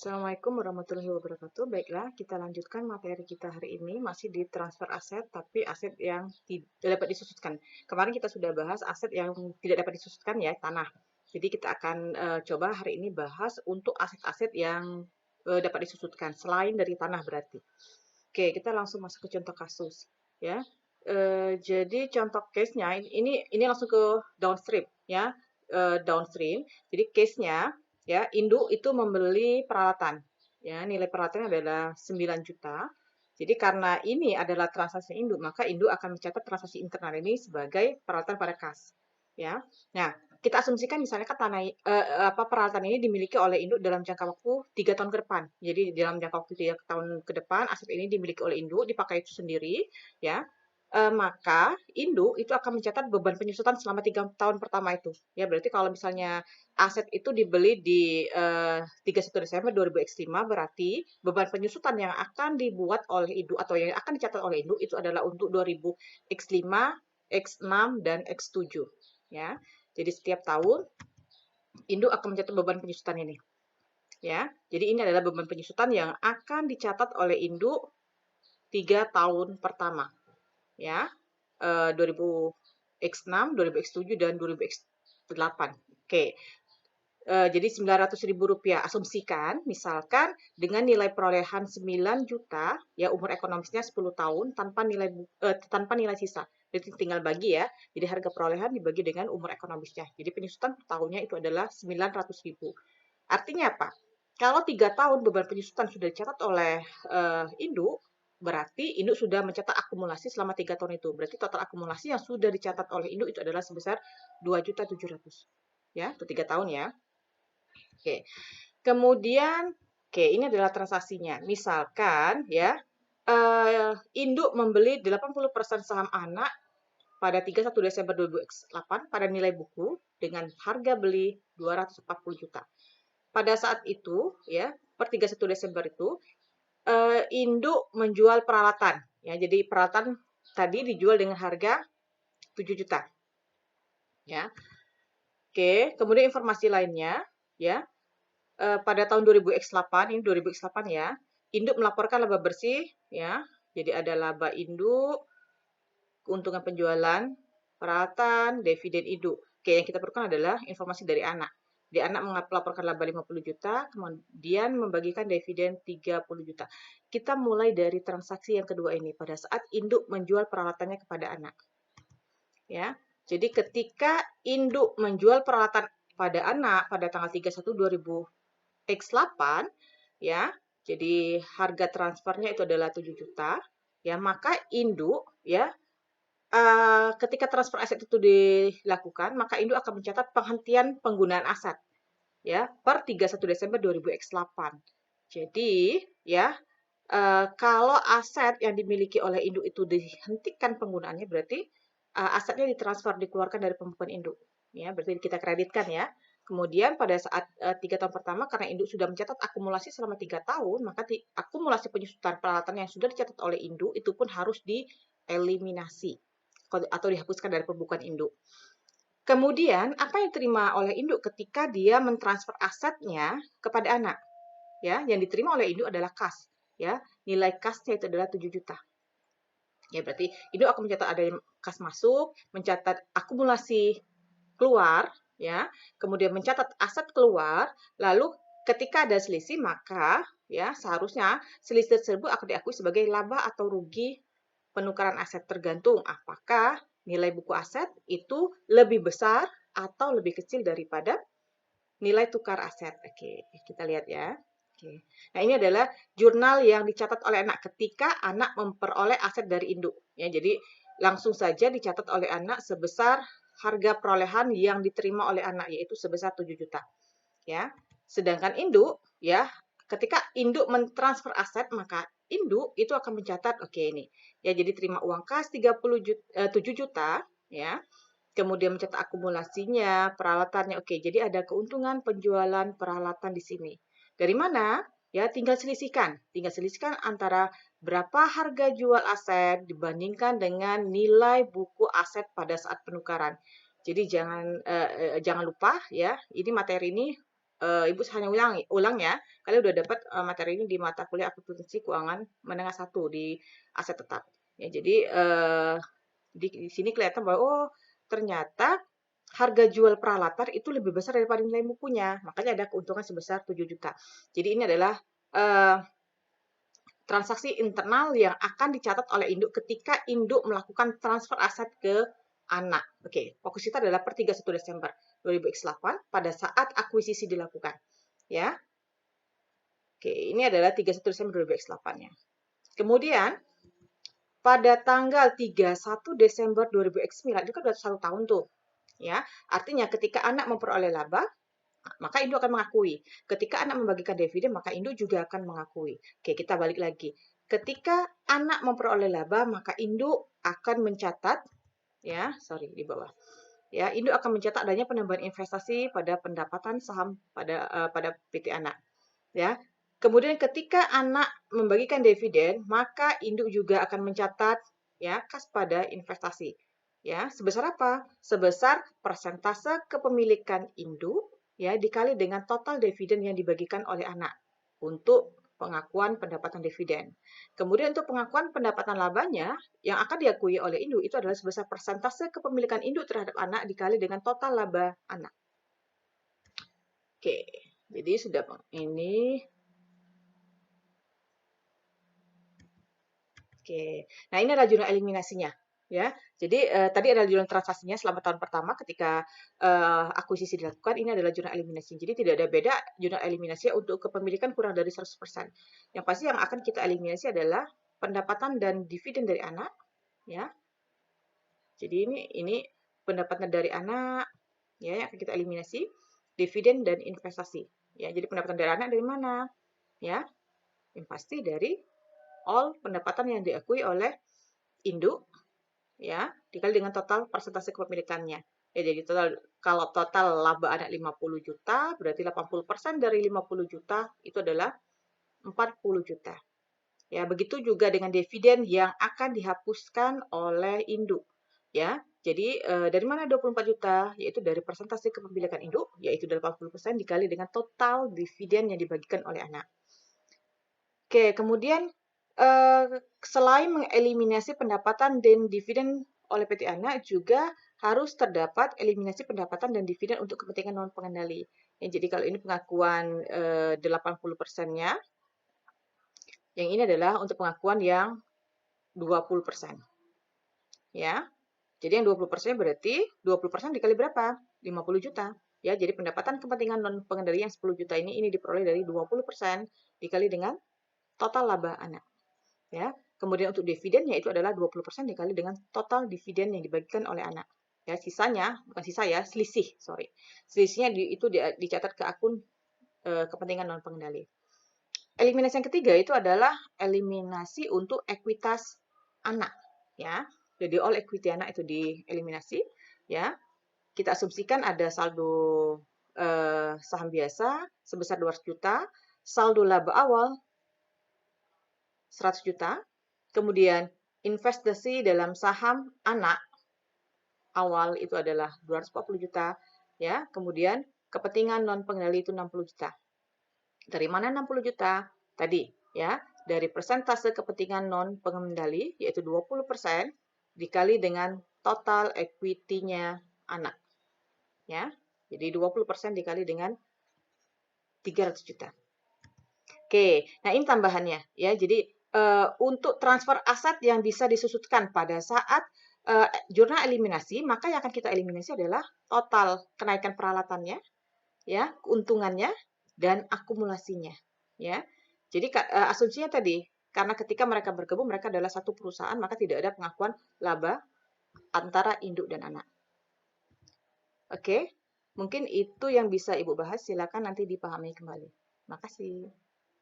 Assalamualaikum warahmatullahi wabarakatuh. Baiklah, kita lanjutkan materi kita hari ini masih di transfer aset, tapi aset yang tidak dapat disusutkan. Kemarin kita sudah bahas aset yang tidak dapat disusutkan ya, tanah. Jadi kita akan coba hari ini bahas untuk aset-aset yang dapat disusutkan selain dari tanah berarti. Oke, kita langsung masuk ke contoh kasus ya. Jadi contoh case-nya ini langsung ke downstream ya. Downstream. Jadi case-nya ya, induk itu membeli peralatan. Ya, nilai peralatannya adalah 9 juta. Jadi karena ini adalah transaksi induk, maka induk akan mencatat transaksi internal ini sebagai peralatan pada kas. Ya. Nah, kita asumsikan misalnya kan peralatan ini dimiliki oleh induk dalam jangka waktu 3 tahun ke depan. Jadi dalam jangka waktu 3 tahun ke depan aset ini dimiliki oleh induk, dipakai itu sendiri, ya. Maka induk itu akan mencatat beban penyusutan selama 3 tahun pertama itu. Ya, berarti kalau misalnya aset itu dibeli di 31 Desember 2005, berarti beban penyusutan yang akan dibuat oleh induk atau yang akan dicatat oleh induk itu adalah untuk 2000X5, X6, dan X7. Ya, jadi setiap tahun induk akan mencatat beban penyusutan ini. Ya, jadi ini adalah beban penyusutan yang akan dicatat oleh induk 3 tahun pertama. Ya, 2000X6, 2000X7, dan 2000X8. Oke, jadi Rp900.000. Asumsikan, misalkan dengan nilai perolehan 9 juta, ya umur ekonomisnya 10 tahun tanpa nilai sisa. Jadi tinggal bagi ya. Jadi harga perolehan dibagi dengan umur ekonomisnya. Jadi penyusutan per tahunnya itu adalah 900.000. Artinya apa? Kalau 3 tahun beban penyusutan sudah dicatat oleh induk, berarti induk sudah mencatat akumulasi selama 3 tahun itu. Berarti total akumulasi yang sudah dicatat oleh induk itu adalah sebesar 2.700.000. Ya, untuk 3 tahun ya. Oke. Kemudian, oke, ini adalah transaksinya. Misalkan ya, induk membeli 80% saham anak pada 31 Desember 2008 pada nilai buku dengan harga beli 240 juta. Pada saat itu ya, per 31 Desember itu induk menjual peralatan ya. Jadi peralatan tadi dijual dengan harga 7 juta. Ya. Oke, kemudian informasi lainnya ya. Pada tahun 2000X8, ini 2000X8 ya, induk melaporkan laba bersih ya. Jadi ada laba induk, keuntungan penjualan, peralatan, dividen induk. Oke, yang kita perlukan adalah informasi dari anak. Di anak melaporkan laba 50 juta, kemudian membagikan dividen 30 juta. Kita mulai dari transaksi yang kedua ini pada saat induk menjual peralatannya kepada anak. Ya. Jadi ketika induk menjual peralatan pada anak pada tanggal 31 X8 ya. Jadi harga transfernya itu adalah 7 juta ya, maka induk ya ketika transfer aset itu dilakukan, maka induk akan mencatat penghentian penggunaan aset ya per 31 Desember 2000X8. Jadi ya kalau aset yang dimiliki oleh induk itu dihentikan penggunaannya, berarti asetnya ditransfer, dikeluarkan dari pembukuan induk. Ya, berarti kita kreditkan ya. Kemudian pada saat 3 tahun pertama, karena induk sudah mencatat akumulasi selama 3 tahun, maka akumulasi penyusutan peralatan yang sudah dicatat oleh induk itu pun harus dieliminasi atau dihapuskan dari pembukuan induk. Kemudian, apa yang diterima oleh induk ketika dia mentransfer asetnya kepada anak? Ya, yang diterima oleh induk adalah kas. Ya, nilai kasnya itu adalah 7 juta. Ya, berarti induk akan mencatat ada kas masuk, mencatat akumulasi keluar, ya, kemudian mencatat aset keluar, lalu ketika ada selisih maka ya seharusnya selisih tersebut akan diakui sebagai laba atau rugi penukaran aset, tergantung apakah nilai buku aset itu lebih besar atau lebih kecil daripada nilai tukar aset. Oke, kita lihat ya. Oke. Nah, ini adalah jurnal yang dicatat oleh anak ketika anak memperoleh aset dari induk. Ya, jadi langsung saja dicatat oleh anak sebesar harga perolehan yang diterima oleh anak, yaitu sebesar 7 juta. Ya. Sedangkan induk, ya, ketika induk mentransfer aset, maka induk itu akan mencatat, oke ini, ya, jadi terima uang kas 7 juta, ya, kemudian mencatat akumulasinya, peralatannya, oke, jadi ada keuntungan penjualan peralatan di sini. Dari mana? Ya, tinggal selisihkan antara berapa harga jual aset dibandingkan dengan nilai buku aset pada saat penukaran. Jadi jangan lupa ya, ini materi ini Ibu hanya ulang ya. Kalian udah dapat materi ini di mata kuliah akuntansi keuangan menengah 1 di aset tetap. Ya, jadi di sini kelihatan bahwa oh ternyata harga jual peralatan itu lebih besar daripada nilai bukunya. Makanya ada keuntungan sebesar 7 juta. Jadi ini adalah transaksi internal yang akan dicatat oleh induk ketika induk melakukan transfer aset ke anak. Oke, fokus kita adalah per 31 Desember 2008 pada saat akuisisi dilakukan. Ya. Oke, ini adalah 31 Desember 2008-nya. Kemudian pada tanggal 31 Desember 2009 itu kan sudah 1 tahun tuh. Ya, artinya ketika anak memperoleh laba, maka induk akan mengakui. Ketika anak membagikan dividen, maka induk juga akan mengakui. Oke, kita balik lagi. Ketika anak memperoleh laba, maka induk akan mencatat, ya, sorry di bawah. Ya, induk akan mencatat adanya penambahan investasi pada pendapatan saham pada PT anak. Ya, kemudian ketika anak membagikan dividen, maka induk juga akan mencatat ya kas pada investasi. Ya, sebesar apa? Sebesar persentase kepemilikan induk ya dikali dengan total dividen yang dibagikan oleh anak untuk pengakuan pendapatan dividen. Kemudian untuk pengakuan pendapatan labanya yang akan diakui oleh induk itu adalah sebesar persentase kepemilikan induk terhadap anak dikali dengan total laba anak. Oke, jadi sudah ini. Oke, nah ini adalah jurnal eliminasinya, ya. Jadi tadi adalah jurnal transaksinya selama tahun pertama ketika akuisisi dilakukan. Ini adalah jurnal eliminasi. Jadi tidak ada beda jurnal eliminasi untuk kepemilikan kurang dari 100%. Yang pasti yang akan kita eliminasi adalah pendapatan dan dividen dari anak, ya. Jadi ini pendapatan dari anak, ya, yang akan kita eliminasi, dividen dan investasi, ya. Jadi pendapatan dari anak dari mana, ya? Yang pasti dari all pendapatan yang diakui oleh induk ya dikali dengan total persentase kepemilikannya. Ya, jadi kalau total laba anak 50 juta, berarti 80% dari 50 juta itu adalah 40 juta. Ya, begitu juga dengan dividen yang akan dihapuskan oleh induk. Ya, jadi dari mana 24 juta? Yaitu dari persentase kepemilikan induk, yaitu 80% dikali dengan total dividen yang dibagikan oleh anak. Oke, kemudian selain mengeliminasi pendapatan dan dividen oleh PT Anak, juga harus terdapat eliminasi pendapatan dan dividen untuk kepentingan non pengendali. Ya, jadi kalau ini pengakuan 80%-nya, yang ini adalah untuk pengakuan yang 20%. Ya. Jadi yang 20% berarti 20% dikali berapa? 50 juta. Ya, jadi pendapatan kepentingan non pengendali yang 10 juta ini diperoleh dari 20% dikali dengan total laba anak. Ya. Kemudian untuk dividen yaitu adalah 20% dikali dengan total dividen yang dibagikan oleh anak. Ya, sisanya, bukan sisa ya, selisih, sorry. Selisihnya itu dicatat ke akun kepentingan non pengendali. Eliminasi yang ketiga itu adalah eliminasi untuk ekuitas anak, ya. Jadi all equity anak itu dieliminasi, ya. Kita asumsikan ada saldo saham biasa sebesar 200 juta, saldo laba awal 100 juta, kemudian investasi dalam saham anak awal itu adalah 240 juta, ya. Kemudian kepentingan non pengendali itu 60 juta. Dari mana 60 juta? Tadi, ya, dari persentase kepentingan non pengendali yaitu 20% dikali dengan total equity-nya anak. Ya. Jadi 20% dikali dengan 300 juta. Oke, nah ini tambahannya ya. Jadi untuk transfer aset yang bisa disusutkan pada saat jurnal eliminasi, maka yang akan kita eliminasi adalah total kenaikan peralatannya, ya, keuntungannya dan akumulasinya, ya. Jadi asumsinya tadi karena ketika mereka bergabung mereka adalah satu perusahaan, maka tidak ada pengakuan laba antara induk dan anak. Oke, mungkin itu yang bisa Ibu bahas. Silakan nanti dipahami kembali. Makasih.